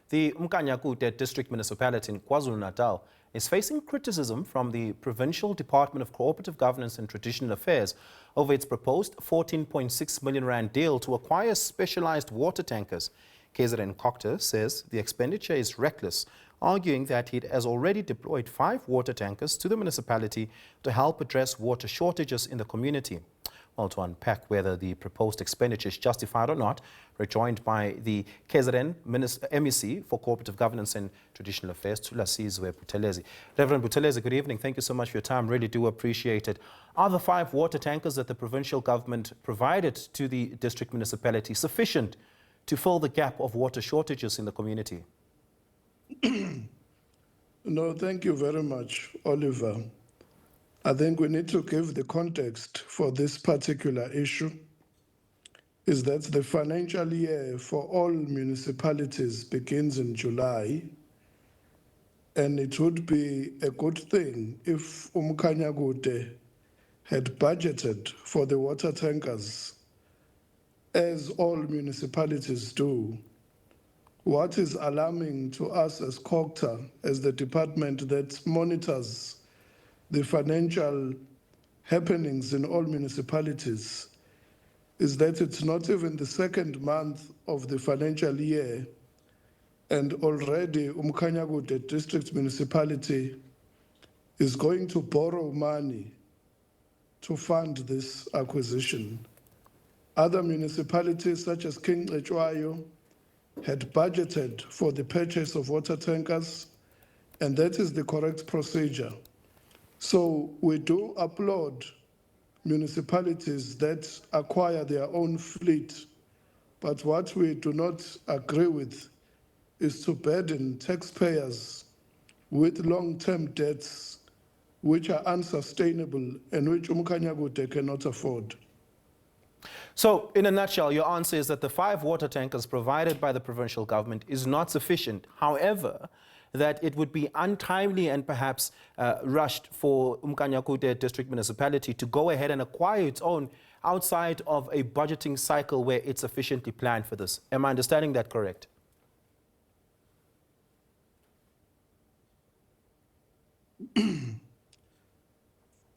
The uMkhanyakude District Municipality in KwaZulu-Natal is facing criticism from the Provincial Department of Cooperative Governance and Traditional Affairs over its proposed 14.6 million rand deal to acquire specialised water tankers. KZN Cogta says the expenditure is reckless, arguing that it has already deployed 5 water tankers to the municipality to help address water shortages in the community. Well, to unpack whether the proposed expenditure is justified or not, we're joined by the KZN MEC for Cooperative Governance and Traditional Affairs, Thulasizwe Buthelezi. Reverend Buthelezi, good evening. Thank you so much for your time. Really do appreciate it. Are the 5 water tankers that the provincial government provided to the district municipality sufficient to fill the gap of water shortages in the community? No, thank you very much, Oliver. I think we need to give the context for this particular issue is that the financial year for all municipalities begins in July, and it would be a good thing if uMkhanyakude had budgeted for the water tankers, as all municipalities do. What is alarming to us as Cogta, as the department that monitors the financial happenings in all municipalities, is that it's not even the 2nd month of the financial year, and already uMkhanyakude District Municipality is going to borrow money to fund this acquisition. Other municipalities such as KZN had budgeted for the purchase of water tankers, and that is the correct procedure. So we do applaud municipalities that acquire their own fleet, but what we do not agree with is to burden taxpayers with long-term debts which are unsustainable and which uMkhanyakude cannot afford. So, in a nutshell, your answer is that the 5 water tankers provided by the provincial government is not sufficient. However, that it would be untimely and perhaps rushed for uMkhanyakude District Municipality to go ahead and acquire its own outside of a budgeting cycle where it's sufficiently planned for this. Am I understanding that correct?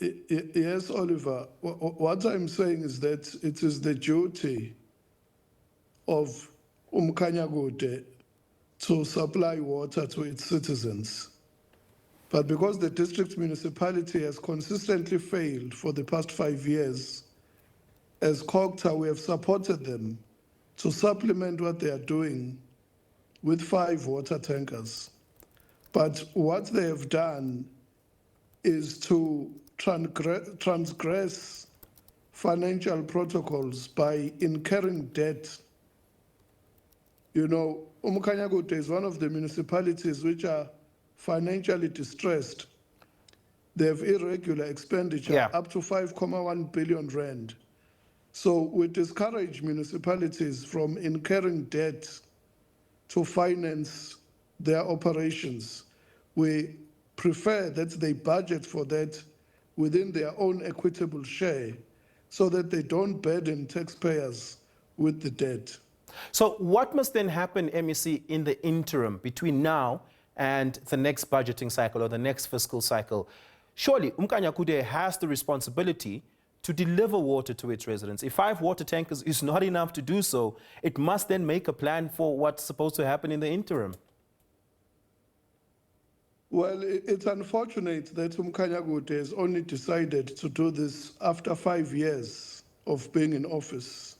Yes, Oliver. What I'm saying is that it is the duty of uMkhanyakude to supply water to its citizens. But because the district municipality has consistently failed for the past 5 years, as Cogta, we have supported them to supplement what they are doing with 5 water tankers. But what they have done is to transgress financial protocols by incurring debt. You know, uMkhanyakude is one of the municipalities which are financially distressed. They have irregular expenditure, up to 5.1 billion rand. So we discourage municipalities from incurring debt to finance their operations. We prefer that they budget for that within their own equitable share so that they don't burden taxpayers with the debt. So what must then happen, MEC, in the interim between now and the next budgeting cycle or the next fiscal cycle? Surely uMkhanyakude has the responsibility to deliver water to its residents. If 5 water tankers is not enough to do so, it must then make a plan for what's supposed to happen in the interim. Well, it's unfortunate that uMkhanyakude has only decided to do this after 5 years of being in office.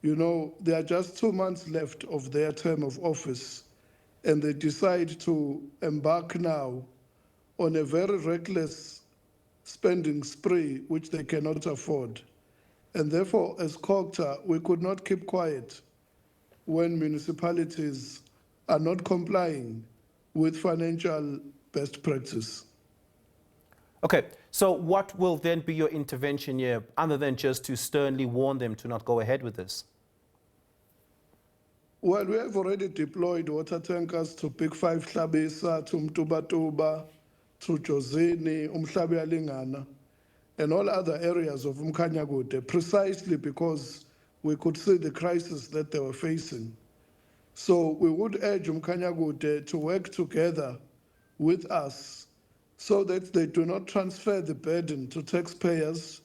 You know, there are just 2 months left of their term of office, and they decide to embark now on a very reckless spending spree, which they cannot afford. And therefore, as Cogta, we could not keep quiet when municipalities are not complying with financial best practice. Okay, so what will then be your intervention here, other than just to sternly warn them to not go ahead with this? Well, we have already deployed water tankers to Big 5 Hlabisa, to Mtubatuba, to Jozini, Umhlabiyalingana, and all other areas of uMkhanyakude, precisely because we could see the crisis that they were facing. So we would urge uMkhanyakude to work together with us so that they do not transfer the burden to taxpayers,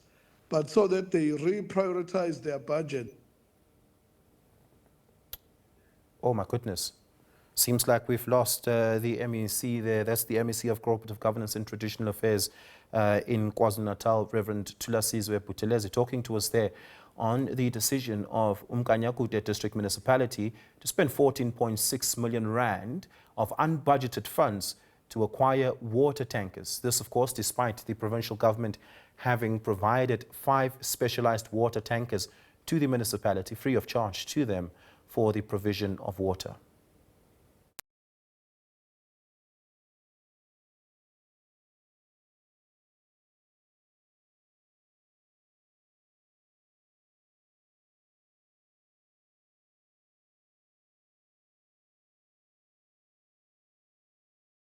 but so that they reprioritize their budget. Oh my goodness. Seems like we've lost the MEC there. That's the MEC of Cooperative Governance and Traditional Affairs in KwaZulu-Natal, Reverend Thulasizwe Buthelezi, talking to us there on the decision of uMkhanyakude District Municipality to spend 14.6 million rand of unbudgeted funds to acquire water tankers. This, of course, despite the provincial government having provided 5 specialised water tankers to the municipality free of charge to them for the provision of water.